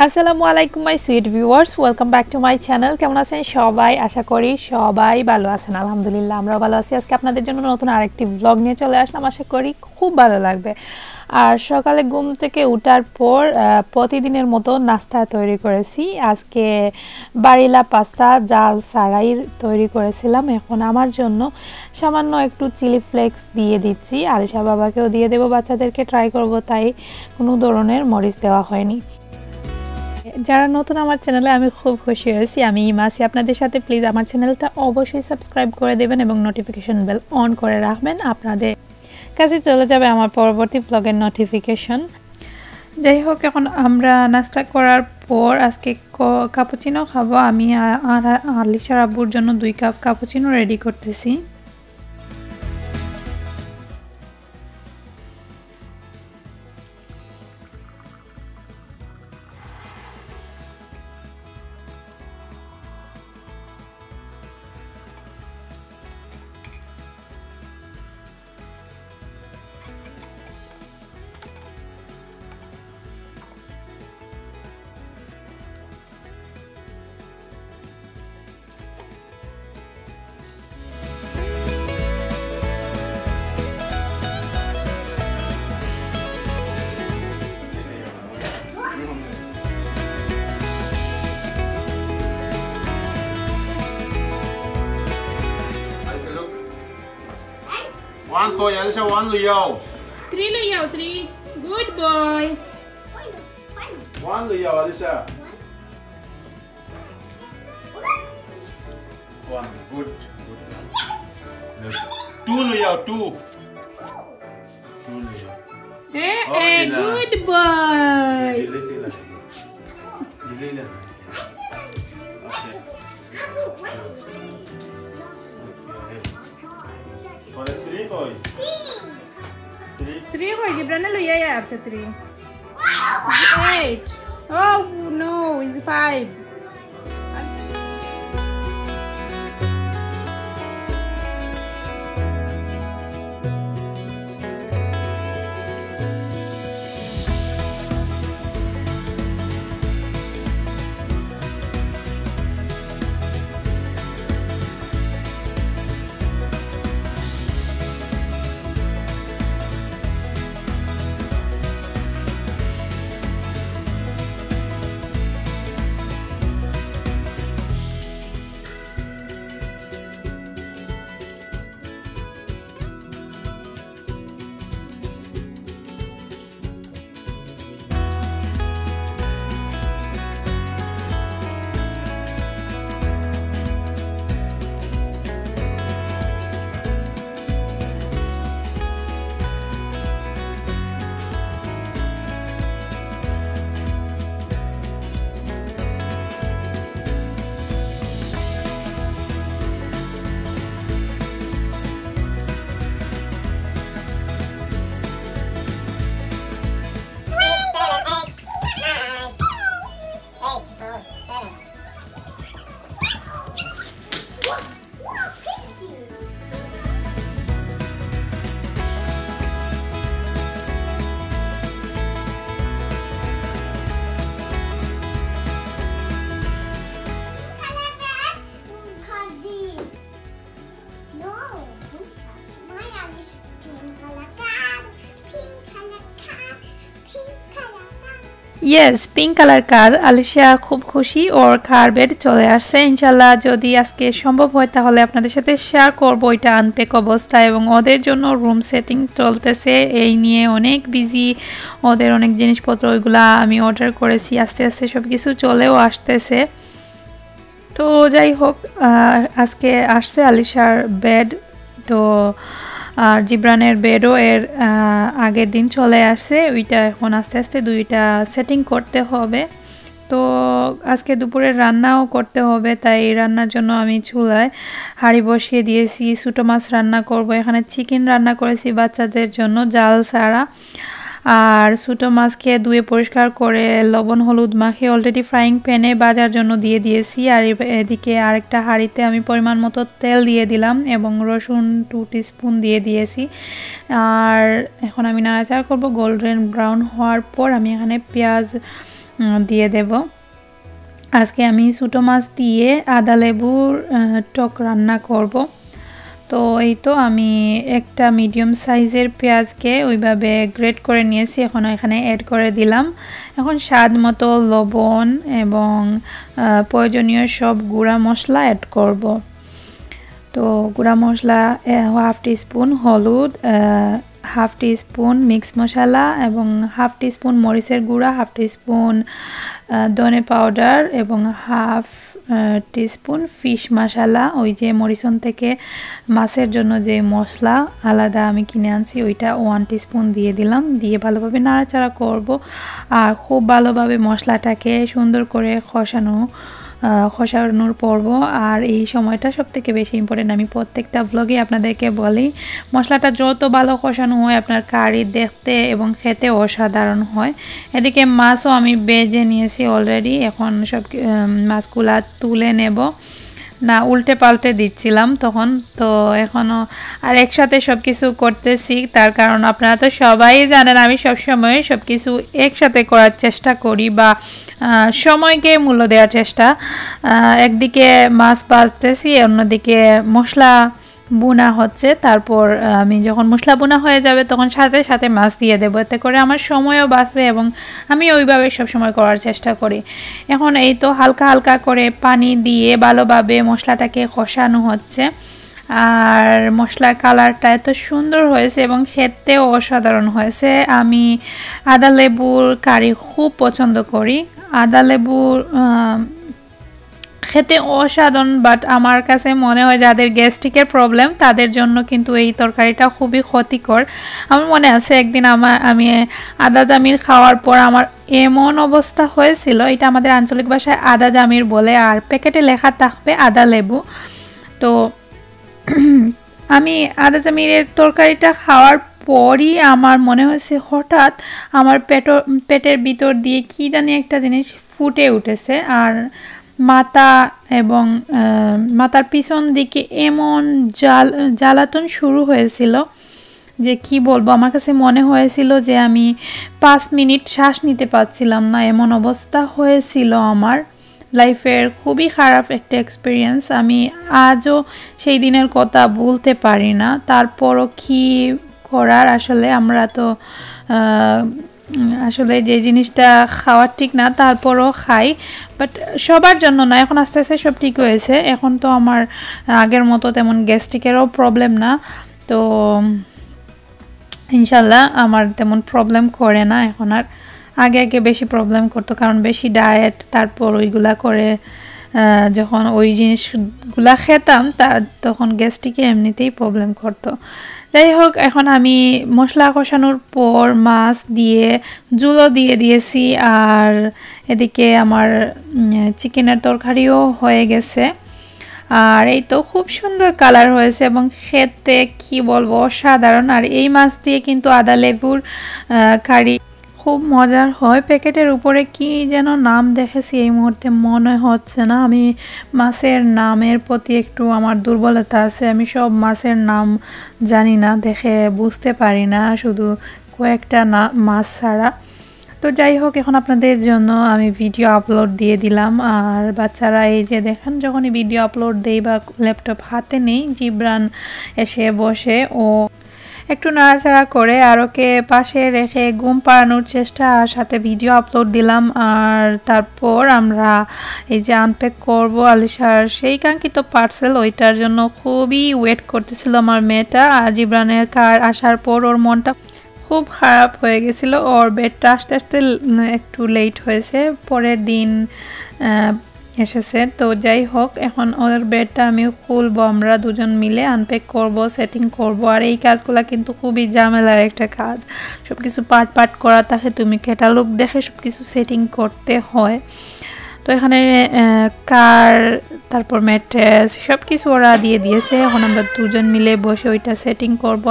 আসসালামু আলাইকুম my sweet viewers, welcome back to my channel. কেমন আছেন সবাই? আশা করি সবাই ভালো আছেন। আলহামদুলিল্লাহ আমরাও ভালো আছি। আজকে আপনাদের জন্য নতুন আরেকটি ব্লগ নিয়ে চলে আসলাম, আশা করি খুব ভালো লাগবে। আর সকালে ঘুম থেকে ওঠার পর প্রতিদিনের মতো নাস্তা তৈরি করেছি। আজকে বাড়িলা পাস্তা জাল ছাড়াই তৈরি করেছিলাম। এখন আমার জন্য সামান্য একটু চিলি ফ্লেক্স দিয়ে দিচ্ছি, আলিশা বাবাকেও দিয়ে দেবো, বাচ্চাদেরকে ট্রাই করব, তাই কোনো ধরনের মরিচ দেওয়া হয়নি। যারা নতুন আমার চ্যানেলে, আমি খুব খুশি হয়েছি। আমি ইমাসি আপনাদের সাথে। প্লিজ আমার চ্যানেলটা অবশ্যই সাবস্ক্রাইব করে দেবেন এবং নোটিফিকেশন বেল অন করে রাখবেন। আপনাদের কাছে চলে যাবে আমার পরবর্তী ব্লগের নোটিফিকেশন। যাই হোক, এখন আমরা নাস্তা করার পর আজকে কাপুচিনো খাবো। আমি আর আলিশার আব্বুর জন্য 2 কাপ কাপুচিনো রেডি করতেছি। One for Alicia, one Leo. 3 Leo, 3. Good boy. One Leo, Alicia. One, good. Two Leo, two. Two Leo. Hey, good boy. Three boy, Gibrana lo yeah, yeah, 3. 8. Oh no, it's 5. Yes, pink colour কার। আলিশা খুব খুশি, ওর কার bed চলে আসছে। ইনশাল্লাহ যদি আজকে সম্ভব হয় তাহলে আপনাদের সাথে শেয়ার করবো এটা আনপ্যাক অবস্থা, এবং ওদের জন্য রুম সেটিং চলতেছে, এই নিয়ে অনেক বিজি। ওদের অনেক জিনিসপত্র ওইগুলা আমি অর্ডার করেছি, আস্তে আস্তে সব কিছু চলেও আসতেছে। তো যাই হোক, আজকে আসছে আলিশার বেড, তো আর জিব্রানের বেডও এর আগের দিন চলে আসছে। ওইটা এখন আস্তে আস্তে দুইটা সেটিং করতে হবে। তো আজকে দুপুরে রান্নাও করতে হবে, তাই রান্নার জন্য আমি চুলায় হাঁড়ি বসিয়ে দিয়েছি। ছোটো মাছ রান্না করব, এখানে চিকেন রান্না করেছি বাচ্চাদের জন্য জাল ছাড়া। আর ছোটো মাছকে ধুয়ে পরিষ্কার করে লবণ হলুদ মাখিয়ে অলরেডি ফ্রাইং প্যানে ভাজার জন্য দিয়ে দিয়েছি। আর এদিকে আরেকটা হাঁড়িতে আমি পরিমাণ মতো তেল দিয়ে দিলাম এবং রসুন 2 টিস্পুন দিয়ে দিয়েছি। আর এখন আমি নাড়াচাড়া করব। গোল্ডেন ব্রাউন হওয়ার পর আমি এখানে পেঁয়াজ দিয়ে দেব। আজকে আমি ছোটো মাছ দিয়ে আদা লেবুর টক রান্না করব। তো এই তো আমি একটা মিডিয়াম সাইজের পেঁয়াজকে ওইভাবে গ্রেট করে নিয়েছি, এখন এখানে অ্যাড করে দিলাম। এখন স্বাদ মতো লবণ এবং প্রয়োজনীয় সব গুঁড়া মশলা অ্যাড করব। তো গুঁড়া মশলা 1/2 টিস্পুন হলুদ, 1/2 টিস্পুন মিক্স মশলা এবং 1/2 টিস্পুন মরিচের গুঁড়া, 1/2 টিস্পুন ধনে পাউডার এবং 1/2 টিস্পুন ফিশ মশলা, ওই যে মরিচন থেকে মাছের জন্য যে মশলা আলাদা আমি কিনে আনছি ওইটা 1 টিস্পুন দিয়ে দিলাম। দিয়ে ভালোভাবে নাড়াচাড়া করব আর খুব ভালোভাবে মশলাটাকে সুন্দর করে খসানোর পর্ব। আর এই সময়টা সবথেকে বেশি ইম্পর্টেন্ট। আমি প্রত্যেকটা ব্লগে আপনাদেরকে বলি মশলাটা যত ভালো কষানো হয় আপনার কারি দেখতে এবং খেতে অসাধারণ হয়। এদিকে মাছও আমি ভেজে নিয়েছি অলরেডি, এখন সব মাছগুলা তুলে নেব। না উল্টে পাল্টে দিচ্ছিলাম তখন, তো এখনও আর একসাথে সব কিছু করতেছি। তার কারণ আপনারা তো সবাই জানেন আমি সবসময় সব কিছু একসাথে করার চেষ্টা করি বা সময়কে মূল্য দেওয়ার চেষ্টা। একদিকে মাছ ভাজতেছি, অন্যদিকে মশলা বোনা হচ্ছে। তারপর আমি যখন মশলা বোনা হয়ে যাবে তখন সাথে সাথে মাছ দিয়ে দেবো, এতে করে আমার সময়ও বাঁচবে এবং আমি ওইভাবে সবসময় করার চেষ্টা করি। এখন এই তো হালকা হালকা করে পানি দিয়ে ভালোভাবে মশলাটাকে কষানো হচ্ছে। আর মশলার কালারটা এত সুন্দর হয়েছে এবং খেতেও অসাধারণ হয়েছে। আমি আদা লেবুর কারি খুব পছন্দ করি। আদা লেবুর খেতে অসাধারণ, বাট আমার কাছে মনে হয় যাদের গ্যাস্ট্রিকের প্রবলেম তাদের জন্য কিন্তু এই তরকারিটা খুবই ক্ষতিকর। আমার মনে আছে একদিন আমি আদা জামির খাওয়ার পর আমার এমন অবস্থা হয়েছিল, এটা আমাদের আঞ্চলিক ভাষায় আদা জামির বলে আর প্যাকেটে লেখা থাকবে আদা লেবু। তো আমি আদা জামিরের তরকারিটা খাওয়ার পরই আমার মনে হয়েছে হঠাৎ আমার পেটের ভিতর দিয়ে কি জানি একটা জিনিস ফুটে উঠেছে আর মাথা এবং মাথার পিছন দিকে এমন জ্বালাতন শুরু হয়েছিল যে কি বলবো। আমার কাছে মনে হয়েছিল যে আমি 5 মিনিট শ্বাস নিতে পারছিলাম না, এমন অবস্থা হয়েছিল আমার লাইফের। খুবই খারাপ একটা এক্সপিরিয়েন্স, আমি আজও সেই দিনের কথা বলতে পারি না। তারপরও কি করার, আসলে আমরা তো আসলে যে জিনিসটা খাওয়ার ঠিক না তারপরও খাই, বাট সবার জন্য না। এখন আস্তে আস্তে সব ঠিক হয়েছে, এখন তো আমার আগের মতো তেমন গ্যাস্ট্রিকেরও প্রবলেম না। তো ইনশাল্লাহ আমার তেমন প্রবলেম করে না এখন আর। আগে বেশি প্রবলেম করতো, কারণ বেশি ডায়েট তারপর ওইগুলা করে যখন ওই জিনিসগুলা খেতাম তখন গ্যাস্ট্রিকে এমনিতেই প্রবলেম করতো। যাই হোক, এখন আমি মশলা কষানোর পর মাছ দিয়ে জুলও দিয়ে দিয়েছি আর এদিকে আমার চিকেনের তরকারিও হয়ে গেছে। আর এই তো খুব সুন্দর কালার হয়েছে এবং খেতে কি বলবো অসাধারণ। আর এই মাছ দিয়ে কিন্তু আদা লেবুর কারি খুব মজার হয়। প্যাকেটের উপরে কি যেন নাম দেখেছি এই মুহূর্তে মনে হচ্ছে না। আমি মাছের নামের প্রতি একটু আমার দুর্বলতা আছে, আমি সব মাছের নাম জানি না, দেখে বুঝতে পারি না, শুধু কয়েকটা মাছ ছাড়া। তো যাই হোক, এখন আপনাদের জন্য আমি ভিডিও আপলোড দিয়ে দিলাম। আর বাচ্চারা এই যে দেখেন যখনই ভিডিও আপলোড দেই বা ল্যাপটপ হাতে নেই, জিবরান এসে বসে ও একটু নাড়াচাড়া করে আর ওকে পাশে রেখে ঘুম পাড়ানোর চেষ্টা, আর সাথে ভিডিও আপলোড দিলাম। আর তারপর আমরা এই যে আনপ্যাক করব আলিশার সেই কাঙ্ক্ষিত পার্সেল, ওইটার জন্য খুবই ওয়েট করতেছিল আমার মেয়েটা। আর জিবরানের কার আসার পর ওর মনটা খুব খারাপ হয়ে গেছিলো, ওর বেডটা আসতে আসতে একটু লেট হয়েছে, পরের দিন এসেছে। তো যাই হোক, এখন ওর বেডটা আমি খুলবো, আমরা দুজন মিলে আনপ্যাক করব, সেটিং করব। আর এই কাজগুলো কিন্তু খুবই ঝামেলার একটা কাজ, সব কিছু পার্ট করা থাকে, তুমি ক্যাটালগ দেখে সব কিছু সেটিং করতে হয়। তো এখানে কার তারপর ম্যাট্রেস সব কিছু ওরা দিয়ে দিয়েছে, এখন আমরা দুজন মিলে বসে ওইটা সেটিং করব।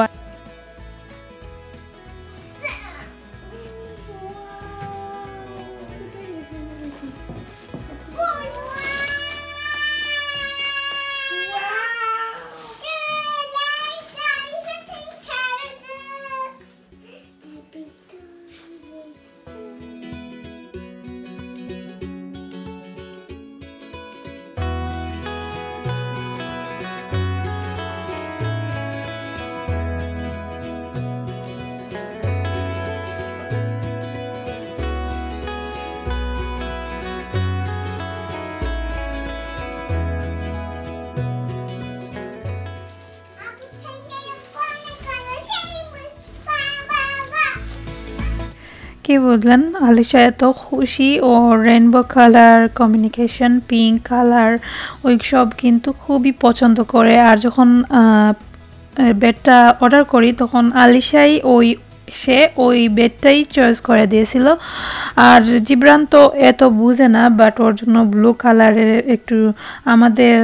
কি বুঝলেন আলিশা এত খুশি ও rainbow colour communication pink colour ওই সব কিন্তু খুবই পছন্দ করে আর যখন বেডটা অর্ডার করি তখন আলিশাই সে ওই বেডটাই চয়েস করে দিয়েছিল আর জিবরান তো এত বুঝে না বাট ওর জন্য ব্লু কালারের একটু আমাদের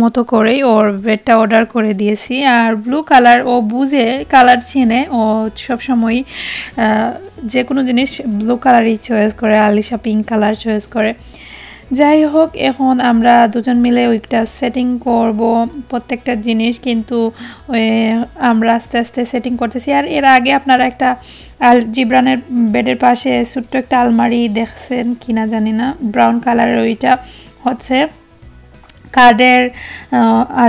মতো করেই ওর বেডটা অর্ডার করে দিয়েছি আর ব্লু কালার ও বুঝে কালার চিনে ও সবসময় যে কোনো জিনিস ব্লু কালারই চয়েস করে আলিশা পিঙ্ক কালার চয়েস করে যাই হোক এখন আমরা দুজন মিলে ওইটা সেটিং করব প্রত্যেকটা জিনিস কিন্তু আমরা আস্তে আস্তে সেটিং করতেছি আর এর আগে আপনারা একটা জিবরানের বেডের পাশে ছোট্ট একটা আলমারি দেখছেন কিনা জানি না ব্রাউন কালারের ওইটা হচ্ছে কার্ডের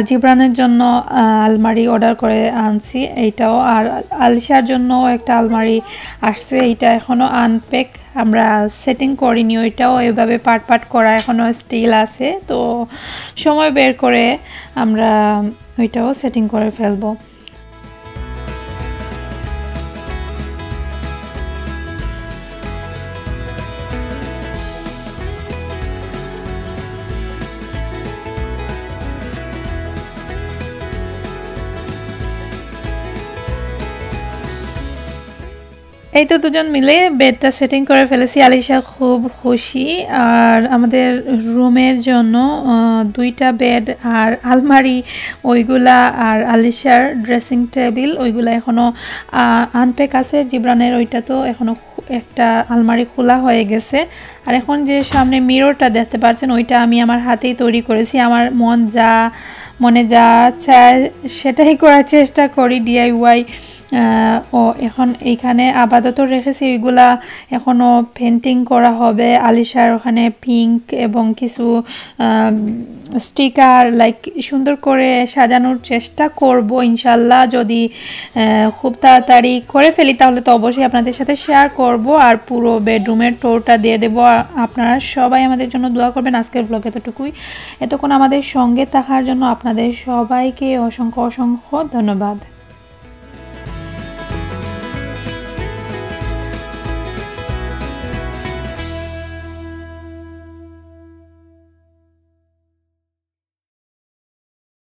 জিবরানের জন্য আলমারি অর্ডার করে আনছি এইটাও আর আলিশার জন্য একটা আলমারি আসছে এইটা এখনও আনপ্যাক আমরা সেটিং করিনি ওইটাও এভাবে পার্ট পার্ট করা এখনও স্টিল আছে তো সময় বের করে আমরা ওইটাও সেটিং করে ফেলবো এই তো দুজন মিলে বেডটা সেটিং করে ফেলেছি আলিশা খুব খুশি আর আমাদের রুমের জন্য দুইটা বেড আর আলমারি ওইগুলা আর আলিশার ড্রেসিং টেবিল ওইগুলা এখনও আনপ্যাক আছে জিবরানের ওইটা তো এখনও একটা আলমারি খোলা হয়ে গেছে আর এখন যে সামনে মিররটা দেখতে পাচ্ছেন ওইটা আমি আমার হাতেই তৈরি করেছি আমার মনে যা চায় সেটাই করার চেষ্টা করি ডিআইওয়াই ও এখন এইখানে আপাতত রেখেছি ওইগুলা এখনও পেন্টিং করা হবে আলিশার ওখানে পিঙ্ক এবং কিছু স্টিকার লাইক সুন্দর করে সাজানোর চেষ্টা করব ইনশাল্লাহ যদি খুব তাড়াতাড়ি করে ফেলি তাহলে তো অবশ্যই আপনাদের সাথে শেয়ার করব আর পুরো বেডরুমের টোরটা দিয়ে দেব আপনারা সবাই আমাদের জন্য দোয়া করবেন আজকের ব্লগ এতটুকুই এতক্ষণ আমাদের সঙ্গে থাকার জন্য আপনাদের সবাইকে অসংখ্য অসংখ্য ধন্যবাদ